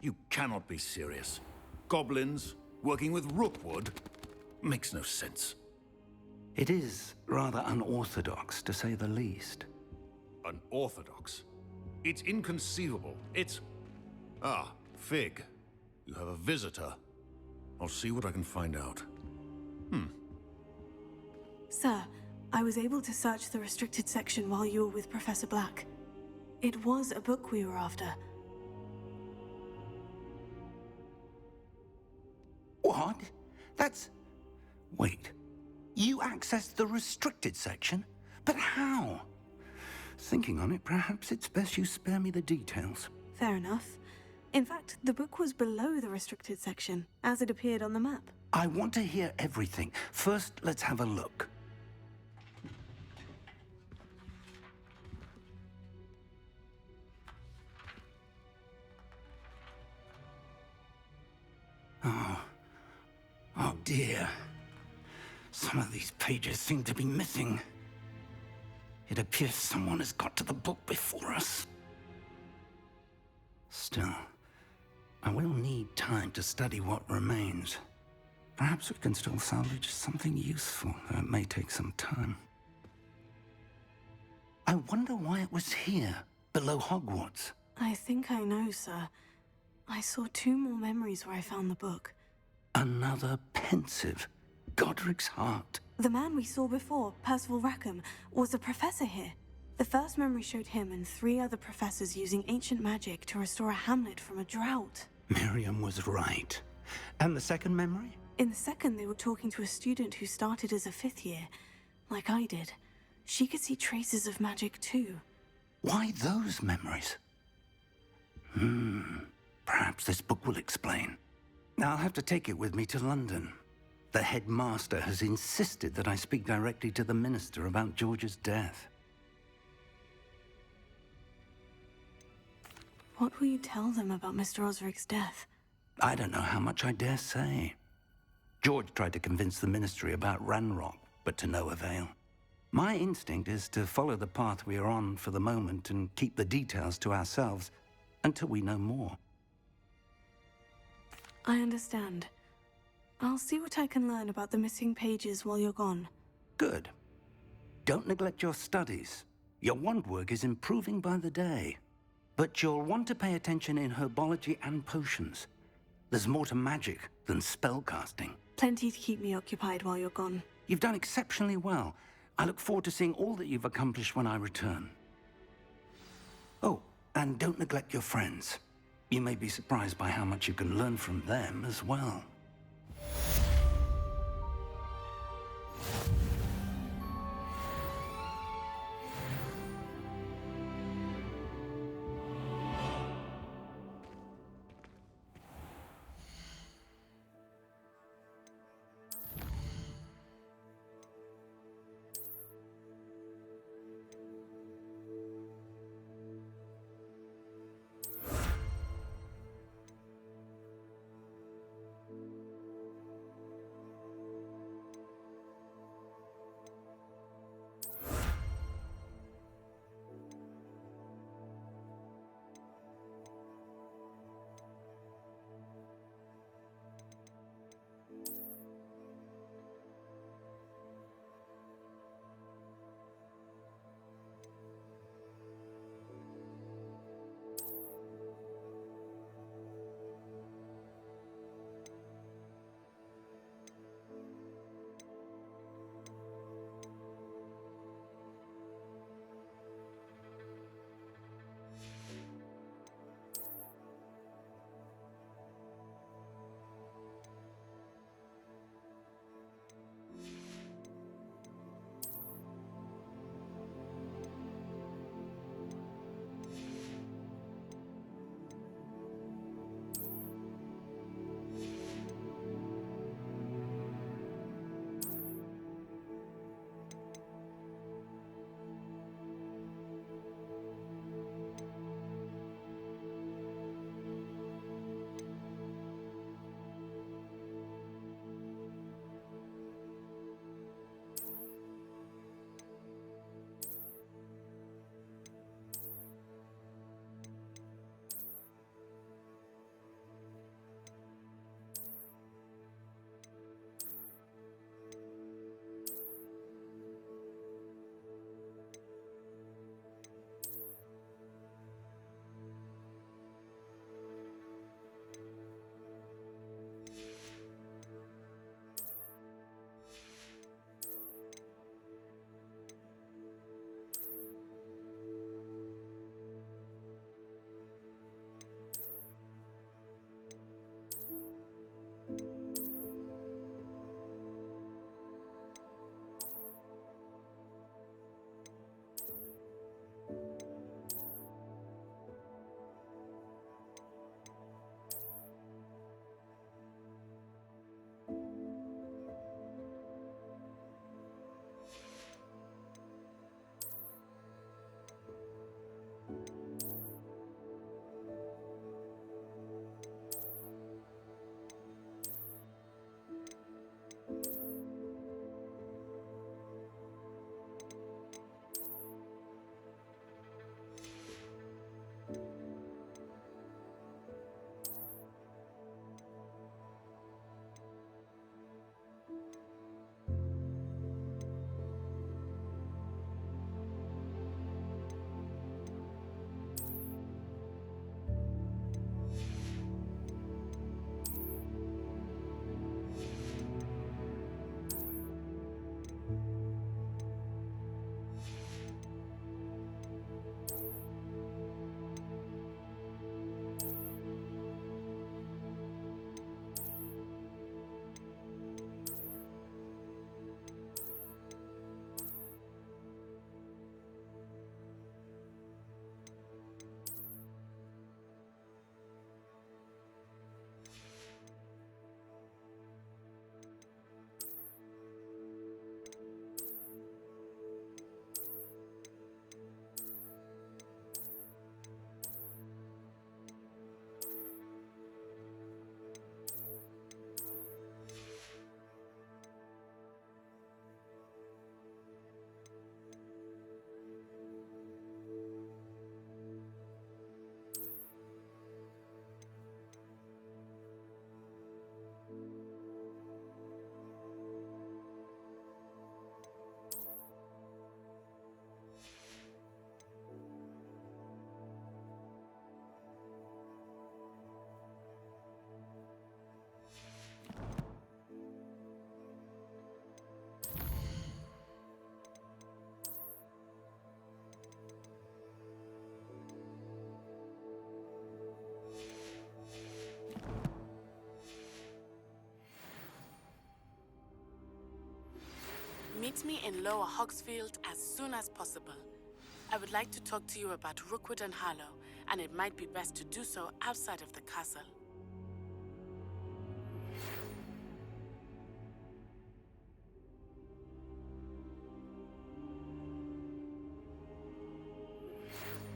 You cannot be serious. Goblins working with Rookwood makes no sense. It is rather unorthodox, to say the least. Unorthodox? It's inconceivable. It's... Ah, Fig. You have a visitor. I'll see what I can find out. Sir, I was able to search the restricted section while you were with Professor Black. It was a book we were after. What? That's... Wait. You accessed the restricted section? But how? Thinking on it, perhaps it's best you spare me the details. Fair enough. In fact, the book was below the restricted section, as it appeared on the map. I want to hear everything. First, let's have a look. Oh dear. Some of these pages seem to be missing. It appears someone has got to the book before us. Still, I will need time to study what remains. Perhaps we can still salvage something useful, though it may take some time. I wonder why it was here, below Hogwarts. I think I know, sir. I saw 2 more memories where I found the book. Another pensive. Godric's heart. The man we saw before, Percival Rackham, was a professor here. The first memory showed him and 3 other professors using ancient magic to restore a hamlet from a drought. Miriam was right. And the second memory? In the second, they were talking to a student who started as a 5th year, like I did. She could see traces of magic too. Why those memories? Perhaps this book will explain. Now I'll have to take it with me to London. The headmaster has insisted that I speak directly to the minister about George's death. What will you tell them about Mr. Osric's death? I don't know how much I dare say. George tried to convince the ministry about Ranrock, but to no avail. My instinct is to follow the path we are on for the moment and keep the details to ourselves until we know more. I understand. I'll see what I can learn about the missing pages while you're gone. Good. Don't neglect your studies. Your wand work is improving by the day. But you'll want to pay attention in herbology and potions. There's more to magic than spellcasting. Plenty to keep me occupied while you're gone. You've done exceptionally well. I look forward to seeing all that you've accomplished when I return. Oh, and don't neglect your friends. You may be surprised by how much you can learn from them as well. Meet me in Lower Hogsfield as soon as possible. I would like to talk to you about Rookwood and Harlow, and it might be best to do so outside of the castle.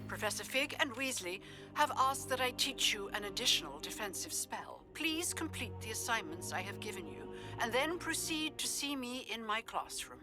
Professor Fig and Weasley have asked that I teach you an additional defensive spell. Please complete the assignments I have given you, and then proceed to see me in my classroom.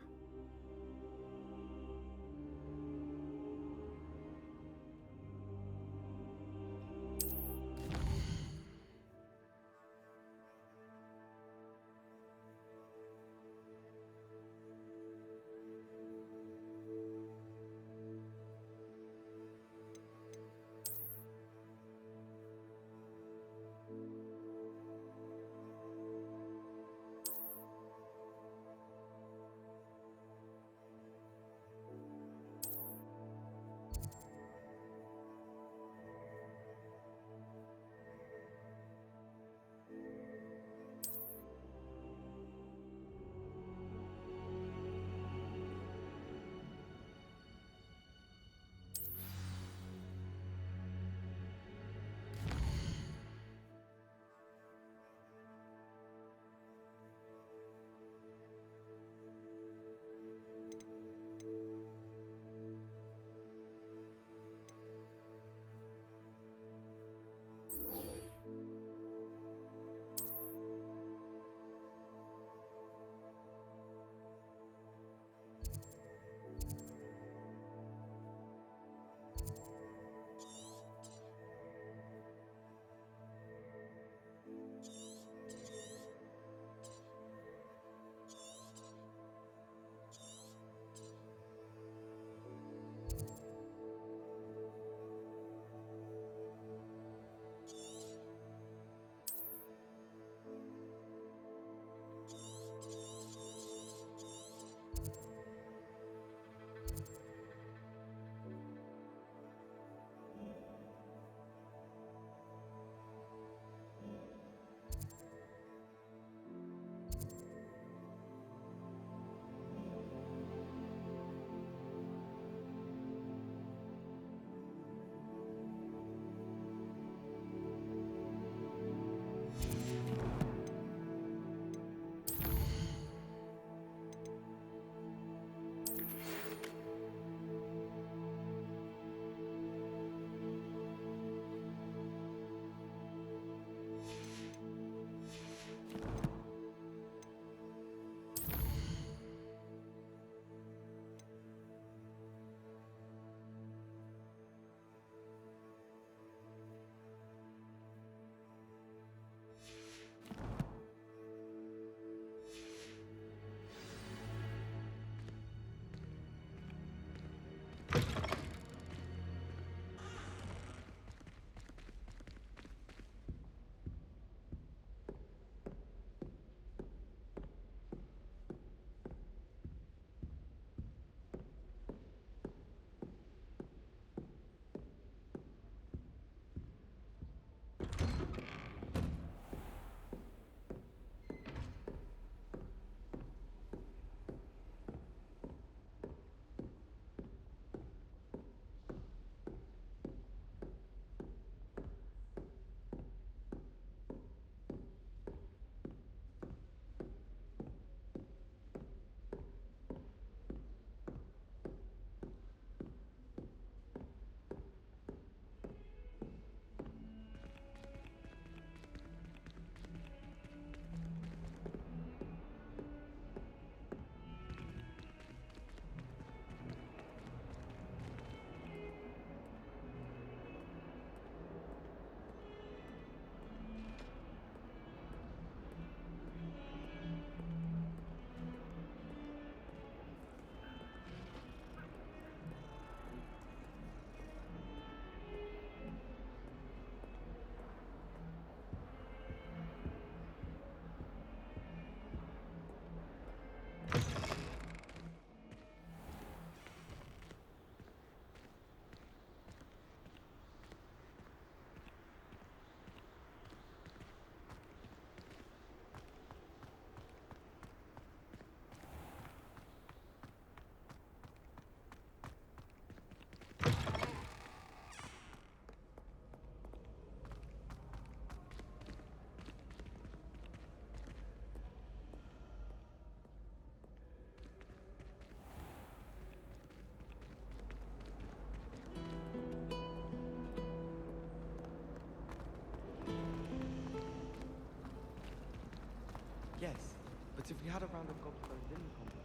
if we had a round of gobstones in the combat?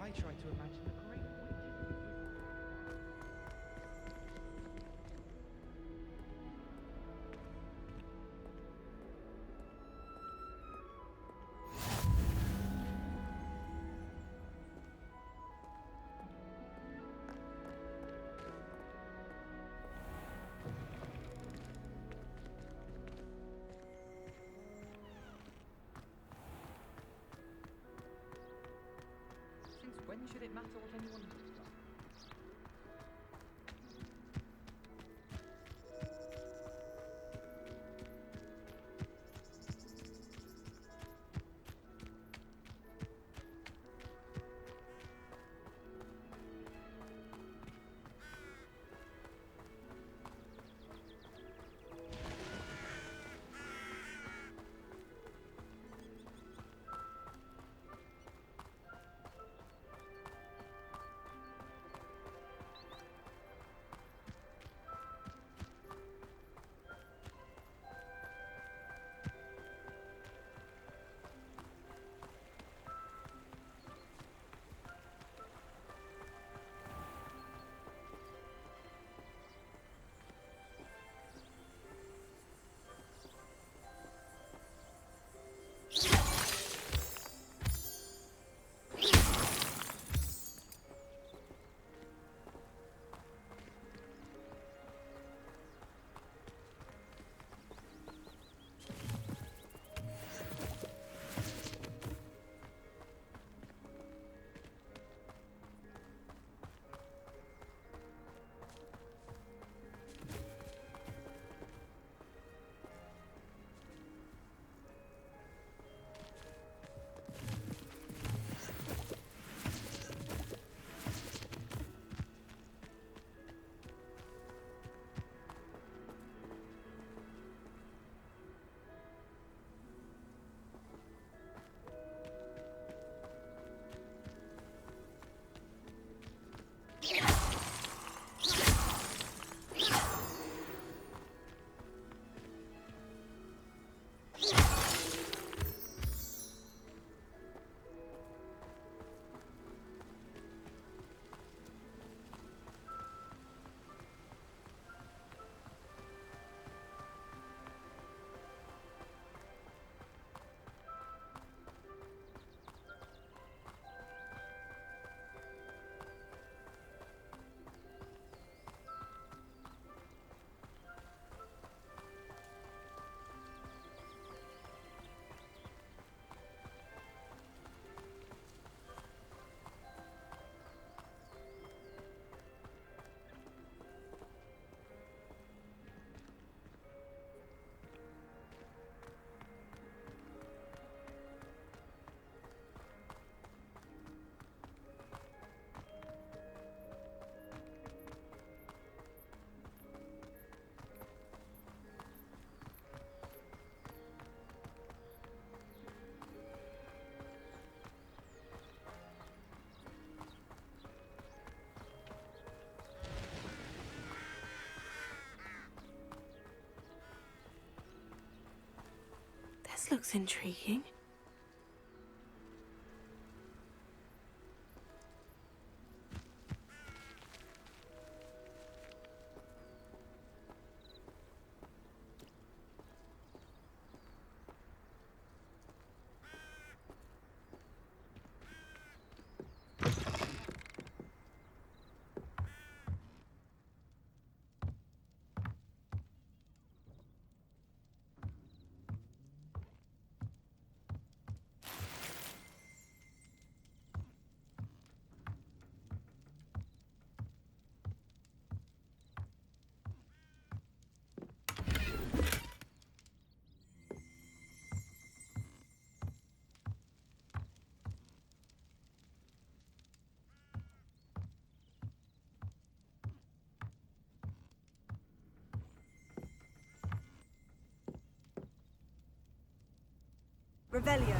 I try to imagine a great witch. Since when should it matter what anyone looks like? This looks intriguing. Revelio.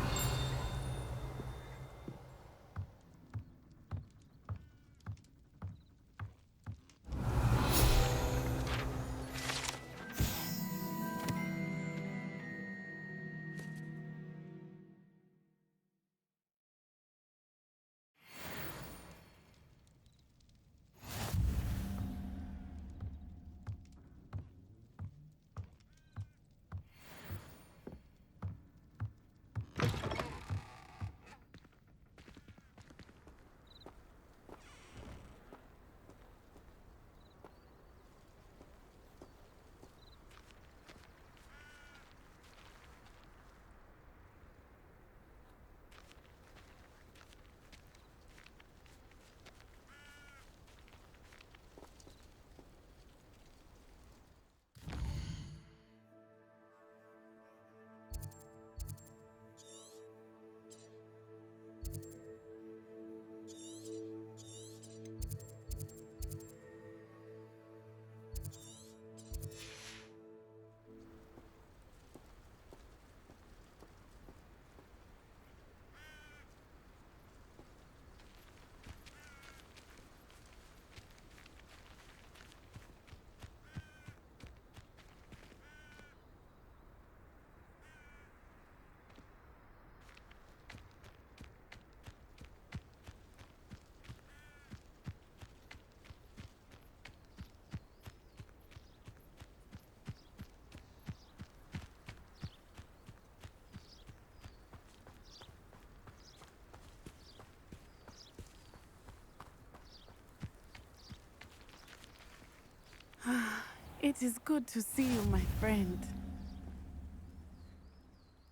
It is good to see you, my friend.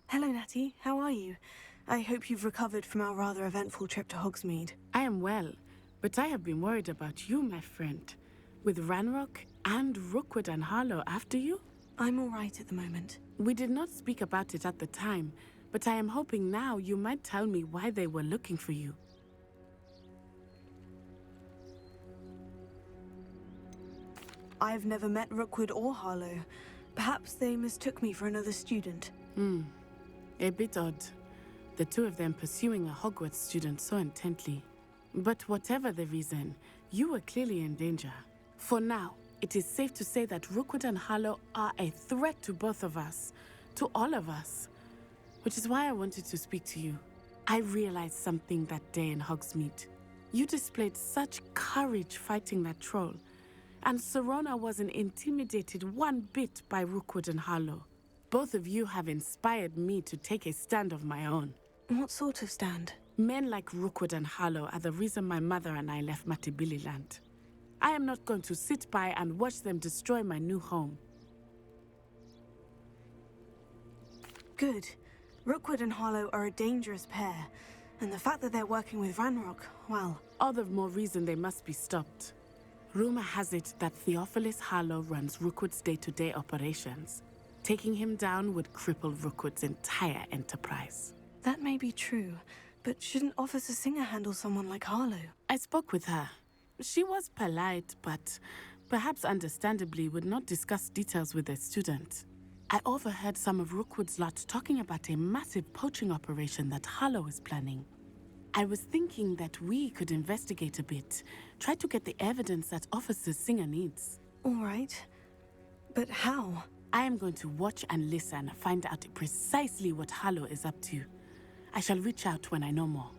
Hello, Natty. How are you? I hope you've recovered from our rather eventful trip to Hogsmeade. I am well, but I have been worried about you, my friend. With Ranrock and Rookwood and Harlow after you? I'm all right at the moment. We did not speak about it at the time, but I am hoping now you might tell me why they were looking for you. I've never met Rookwood or Harlow. Perhaps they mistook me for another student. A bit odd. The two of them pursuing a Hogwarts student so intently. But whatever the reason, you were clearly in danger. For now, it is safe to say that Rookwood and Harlow are a threat to both of us. To all of us. Which is why I wanted to speak to you. I realized something that day in Hogsmeade. You displayed such courage fighting that troll. And Serona wasn't intimidated one bit by Rookwood and Harlow. Both of you have inspired me to take a stand of my own. What sort of stand? Men like Rookwood and Harlow are the reason my mother and I left Matabeleland. I am not going to sit by and watch them destroy my new home. Good. Rookwood and Harlow are a dangerous pair. And the fact that they're working with Ranrock, well... All the more reason they must be stopped. Rumor has it that Theophilus Harlow runs Rookwood's day-to-day operations. Taking him down would cripple Rookwood's entire enterprise. That may be true, but shouldn't Officer Singer handle someone like Harlow? I spoke with her. She was polite, but perhaps understandably would not discuss details with a student. I overheard some of Rookwood's lot talking about a massive poaching operation that Harlow is planning. I was thinking that we could investigate a bit, try to get the evidence that Officer Singer needs. All right. But how? I am going to watch and listen, find out precisely what Harlow is up to. I shall reach out when I know more.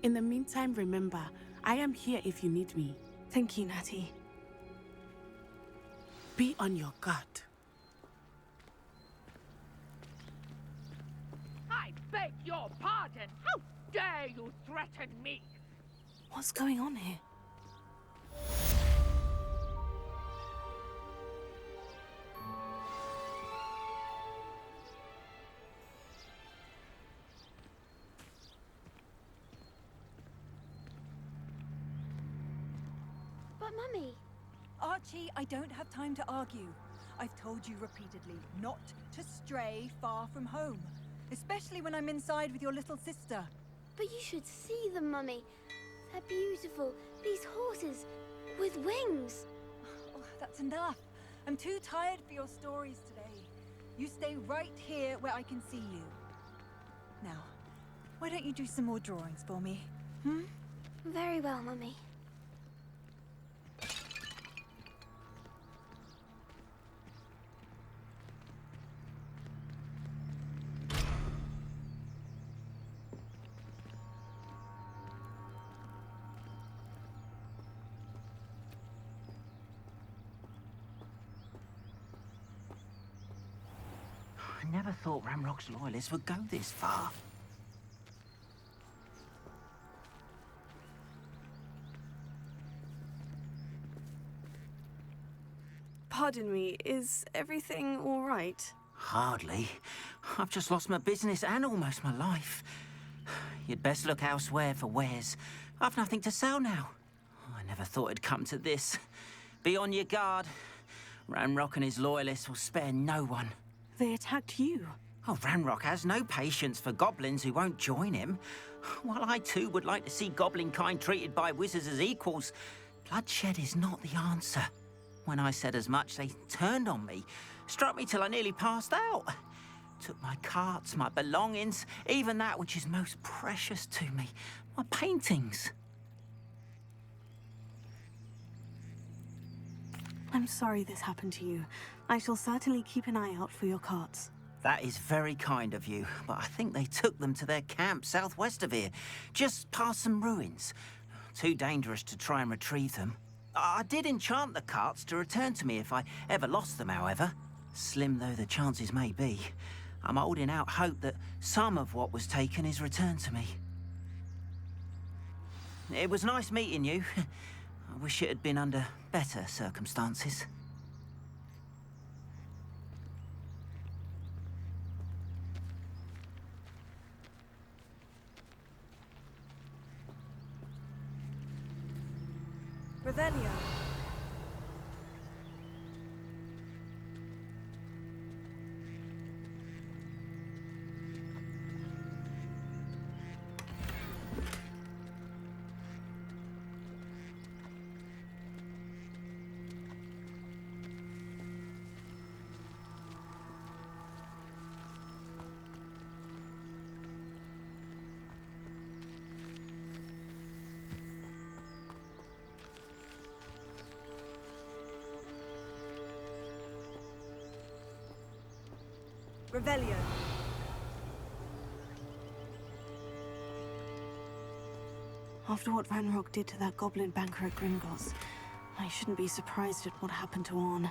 In the meantime, remember, I am here if you need me. Thank you, Natty. Be on your guard. I beg your pardon! How dare you threaten me? What's going on here? But Mummy... Archie, I don't have time to argue. I've told you repeatedly not to stray far from home. Especially when I'm inside with your little sister. But you should see them, Mummy. They're beautiful. These horses with wings. Oh, that's enough. I'm too tired for your stories today. You stay right here where I can see you. Now, why don't you do some more drawings for me? Very well, Mummy. I never thought Ramrock's loyalists would go this far. Pardon me, is everything all right? Hardly. I've just lost my business and almost my life. You'd best look elsewhere for wares. I've nothing to sell now. I never thought it'd come to this. Be on your guard. Ranrock and his loyalists will spare no one. They attacked you. Oh, Ranrock has no patience for goblins who won't join him. While I too would like to see goblin kind treated by wizards as equals, bloodshed is not the answer. When I said as much, they turned on me, struck me till I nearly passed out. Took my carts, my belongings, even that which is most precious to me, my paintings. I'm sorry this happened to you. I shall certainly keep an eye out for your carts. That is very kind of you, but I think they took them to their camp southwest of here, just past some ruins. Too dangerous to try and retrieve them. I did enchant the carts to return to me if I ever lost them, however. Slim though the chances may be, I'm holding out hope that some of what was taken is returned to me. It was nice meeting you. I wish it had been under better circumstances. Revelio. Revelio. After what Ranrock did to that goblin banker at Gringotts, I shouldn't be surprised at what happened to Orn.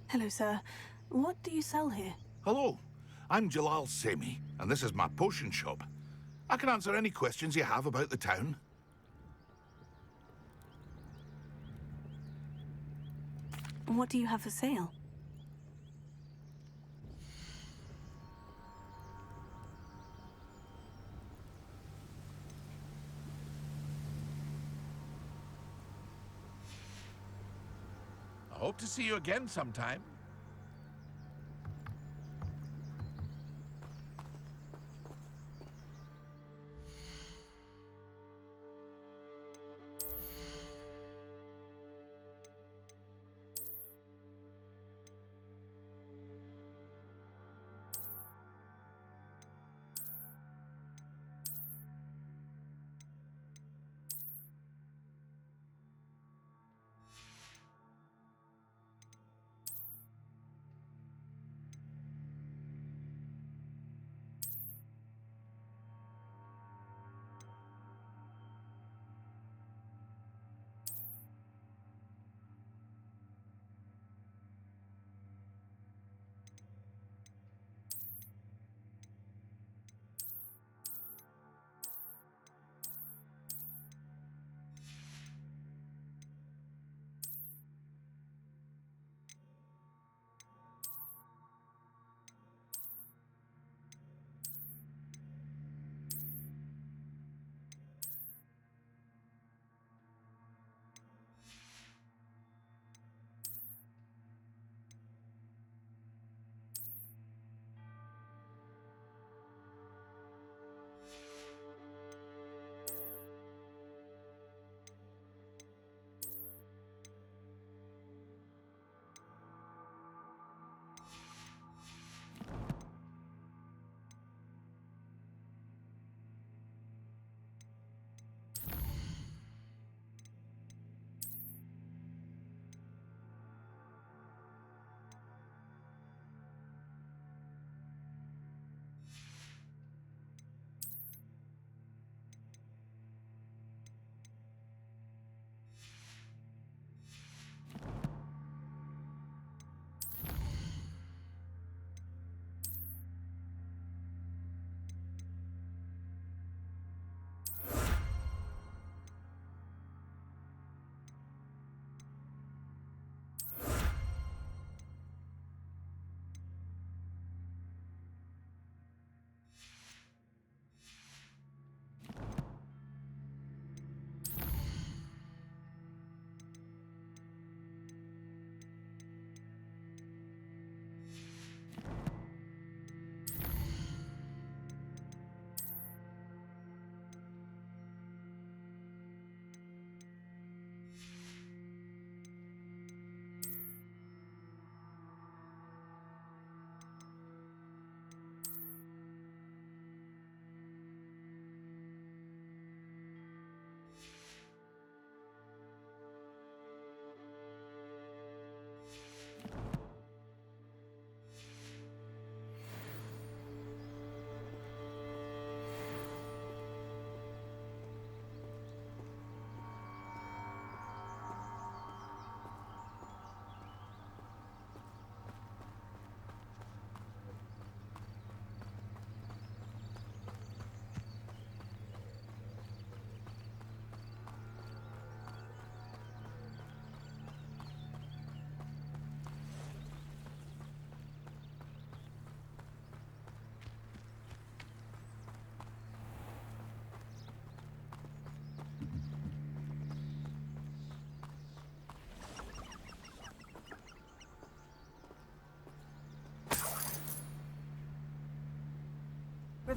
Hello, sir. What do you sell here? Hello, I'm Jalal Semi, and this is my potion shop. I can answer any questions you have about the town. What do you have for sale? I hope to see you again sometime.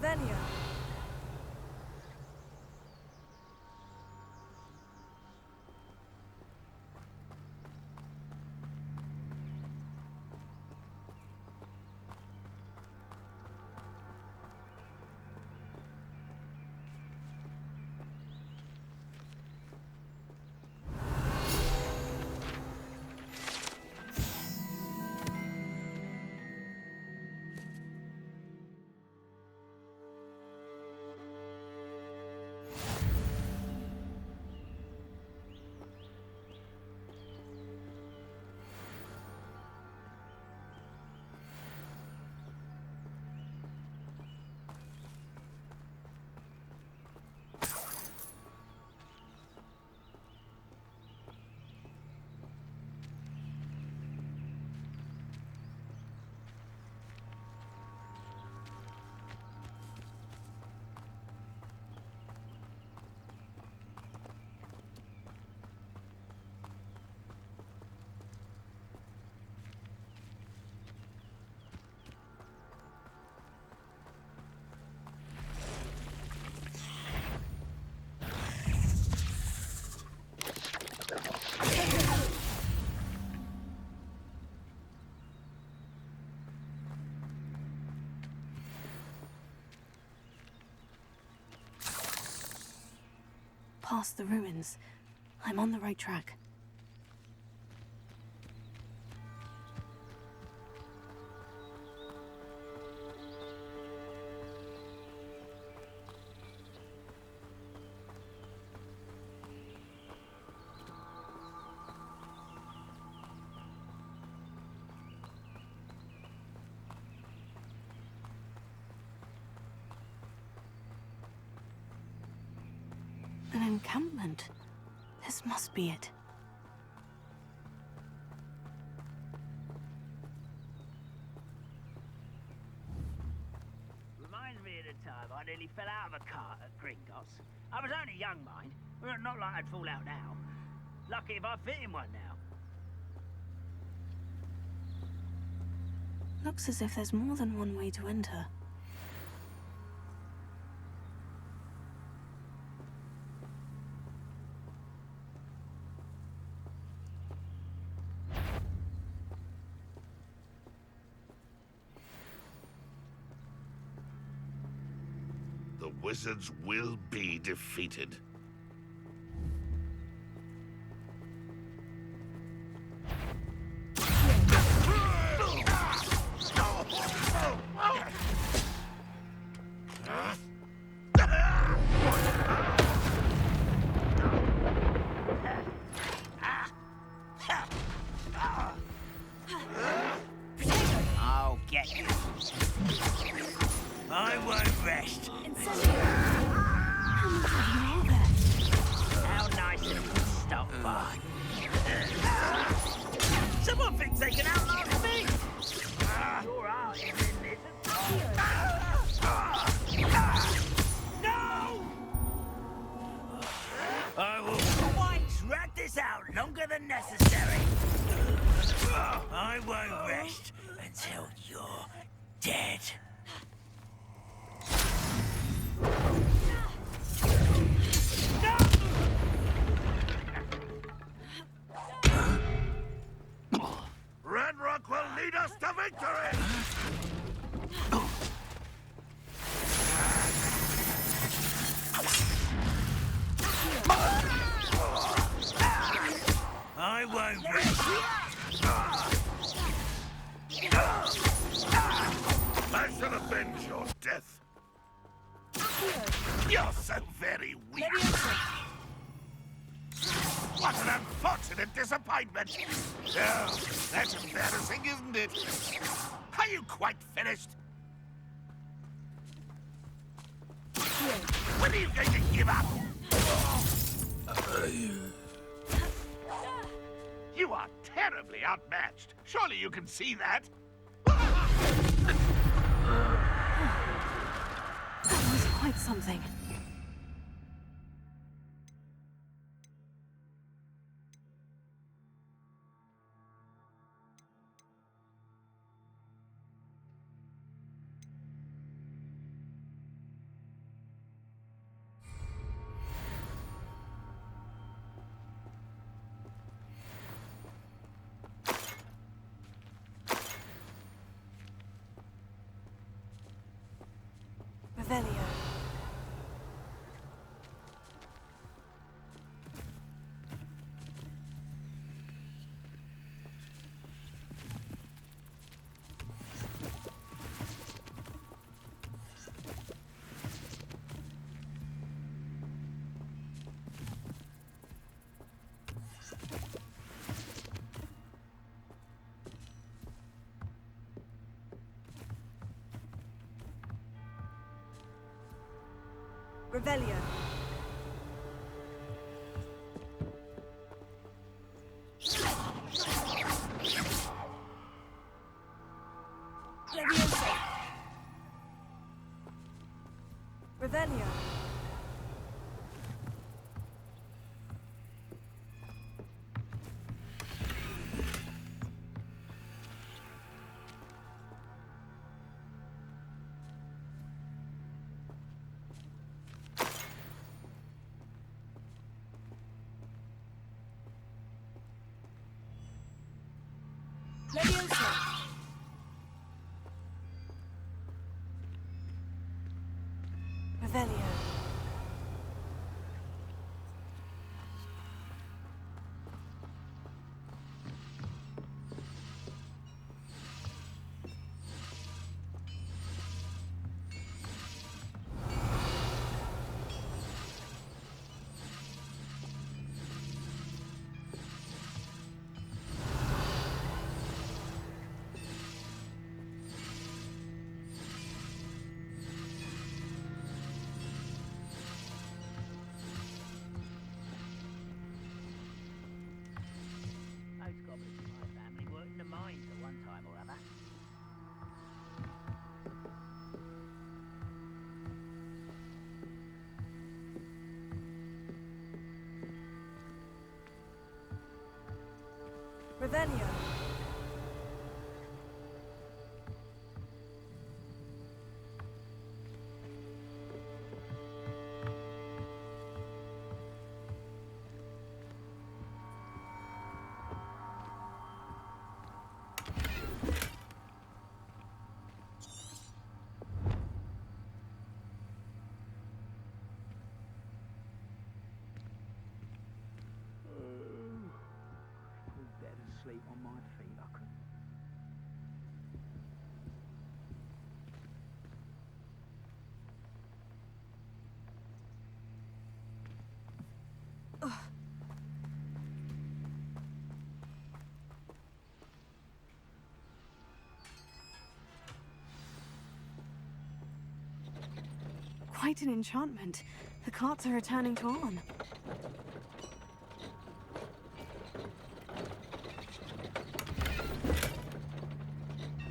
Revelio. Past the ruins. I'm on the right track. An encampment. This must be it. Reminds me of the time I nearly fell out of a cart at Gringotts. I was only young, mind. Well, not like I'd fall out now. Lucky if I fit in one now. Looks as if there's more than one way to enter. The wizards will be defeated. I'll get you. I won't rest. How nice of you to stop by. Someone thinks they can outlast me. Your art is in this. No! I will quite drag this out longer than necessary. I won't rest until you're dead. Ranrock will lead us to victory! I won't rest. I shall avenge your death. You're so very weak. What an unfortunate disappointment. Oh, that's embarrassing, isn't it? Are you quite finished? When are you going to give up? You are terribly outmatched. Surely you can see that. That was quite something. Revelio. Leviosa. Revelio. Leviosa. Revelio. Most goblins in my family worked in the mines at one time or other. Revelio. Dead asleep on my feet, I couldn't. Quite an enchantment. The carts are returning to on.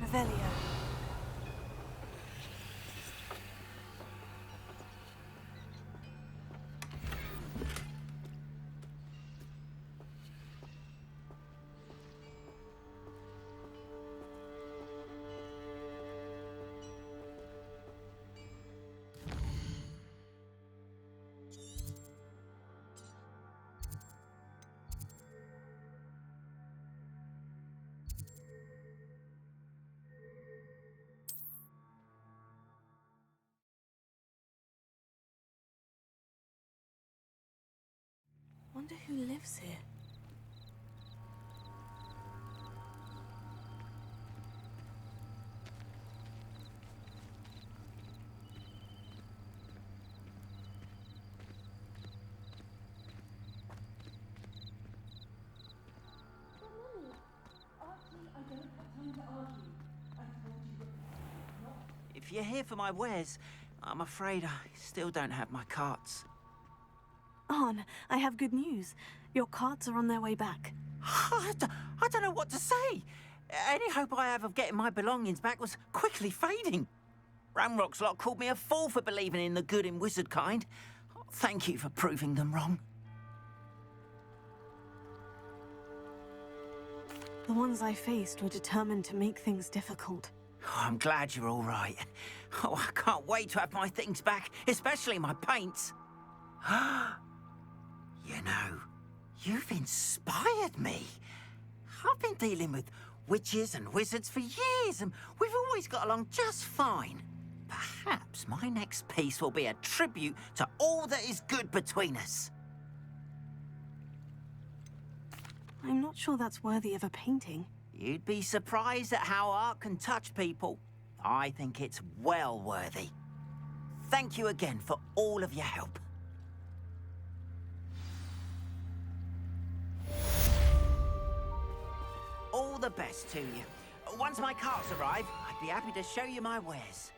Revelio. Wonder who lives here. If you're here for my wares, I'm afraid I still don't have my carts. Arn, I have good news. Your carts are on their way back. I don't know what to say. Any hope I have of getting my belongings back was quickly fading. Ranrock's lot called me a fool for believing in the good in wizard kind. Thank you for proving them wrong. The ones I faced were determined to make things difficult. Oh, I'm glad you're all right. Oh, I can't wait to have my things back, especially my paints. You know, you've inspired me. I've been dealing with witches and wizards for years, and we've always got along just fine. Perhaps my next piece will be a tribute to all that is good between us. I'm not sure that's worthy of a painting. You'd be surprised at how art can touch people. I think it's well worthy. Thank you again for all of your help. All the best to you. Once my carts arrive, I'd be happy to show you my wares.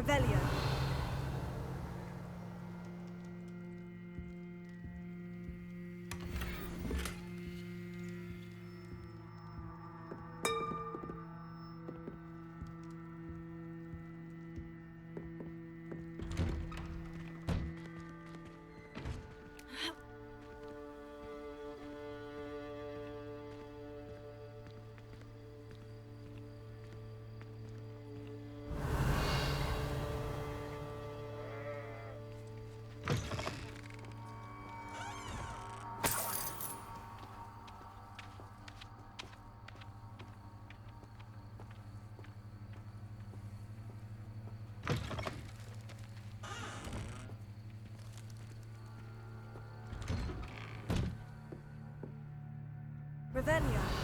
Revelio. Revelio.